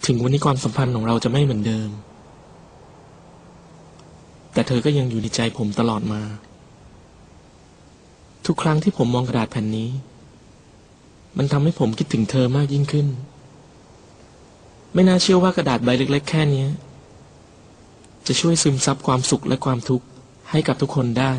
ถึงวันนี้ความสัมพันธ์ของเราจะไม่เหมือนเดิมแต่เธอก็ยังอยู่ในใจผมตลอดมาทุกครั้งที่ผมมองกระดาษแผ่นนี้มันทำให้ผมคิดถึงเธอมากยิ่งขึ้นไม่น่าเชื่อว่ากระดาษใบเล็กๆแค่นี้จะช่วยซึมซับความสุขและความทุกข์ให้กับทุกคนได้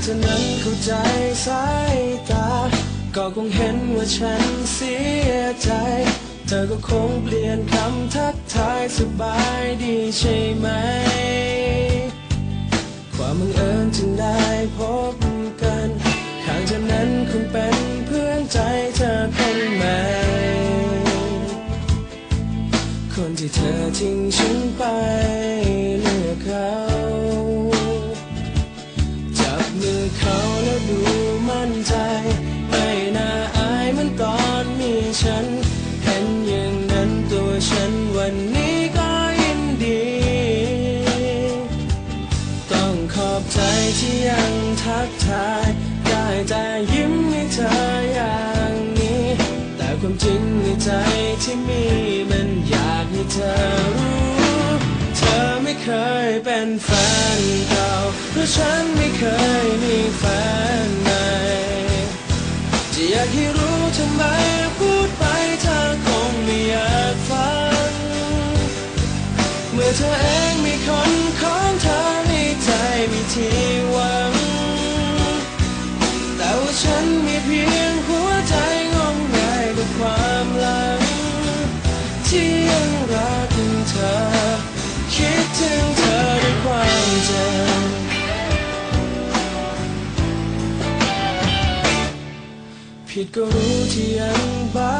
เธอนั้นเข้าใจสายตาก็คงเห็นว่าฉันเสียใจเธอก็คงเปลี่ยนคำทักทายสบายดีใช่ไหมความบังเอิญจึงได้พบกันข้างเธอนั้นคงเป็นเพื่อนใจเธอคนใหม่คนที่เธอทิ้งฉันไปเลือกเขามือเขาแล้วดูมั่นใจไม่น่าอายเหมือนตอนมีฉันเห็นอย่างนั้นตัวฉันวันนี้ก็ยินดีต้องขอบใจที่ยังทักทายได้แต่ยิ้มให้เธออย่างนี้แต่ความจริงในใจที่มีมันอยากให้เธอรู้เธอไม่เคยเป็นแฟนเก่าเพราะฉันไม่เคยมีแฟนใหม่จะอยากให้รู้ทำไมพูดไปเธอคงไม่อยากฟังเมื่อเธอเองมีคนของเธอในใจมีที่หวังแต่ว่าฉันมีเพียงหัวใจงมงายกับความหลังที่ยังรักเธอคิดถึงเธอด้วยความเจ็บผิดก็รู้ที่ยังบ้า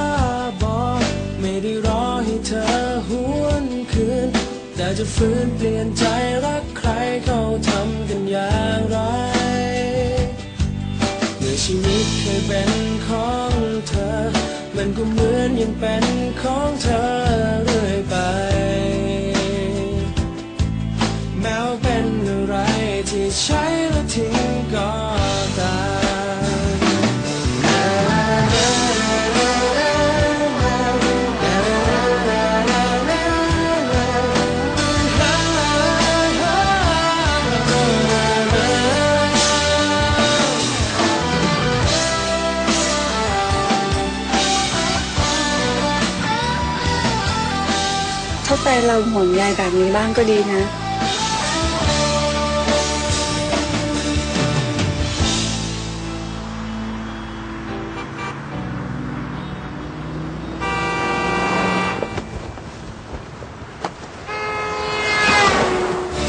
บอไม่ได้รอให้เธอหวนคืนแต่จะฝืนเปลี่ยนใจรักใครเขาทำกันอย่างไรเมื่อชีวิตเคยเป็นของเธอมันก็เหมือนยังเป็นของเธอเรื่อยไปแม้ว่าเป็นอะไรที่ใช้แล้วทิ้งก็ตามถ้าแฟนเราห่วงใยแบบนี้บ้างก็ดีนะ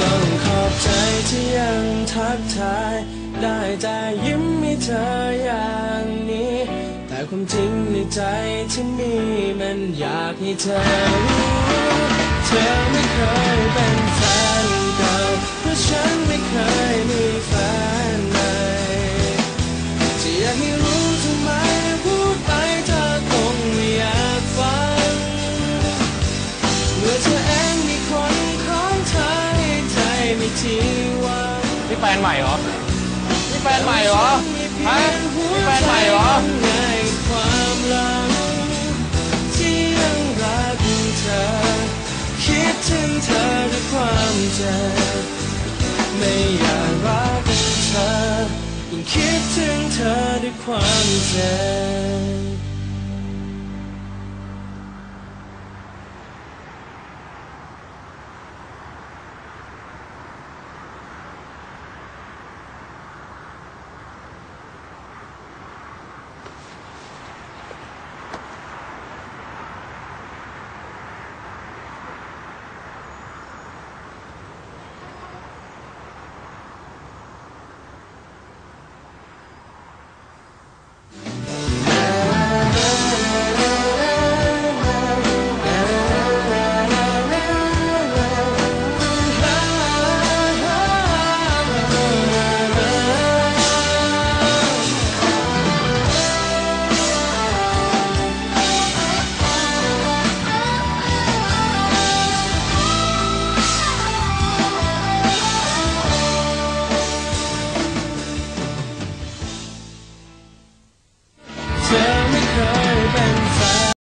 ต้องขอบใจที่ยังทักทายได้แต่ยิ้มให้เธออย่างนี้แต่ความจริงในใจที่มีมันอยากให้เธอรู้เธอไม่เคยเป็นแฟนเก่าเพราะฉันไม่เคยมีแฟนใหม่จะอยากให้รู้ทำไมพูดไปเธอคงไม่อยากฟังเมื่อเธอเองมีคนของเธอในใจไม่ที่หวังนี่แฟนใหม่เหรอนี่แฟนใหม่เหรอฮะนี่แฟนใหม่เหรอความหลังที่ยังรักเธอคิดถึงเธอด้วยความเจ็บไม่อยากรักเธอยิ่งคิดถึงเธอด้วยความเจ็บ เธอไม่เค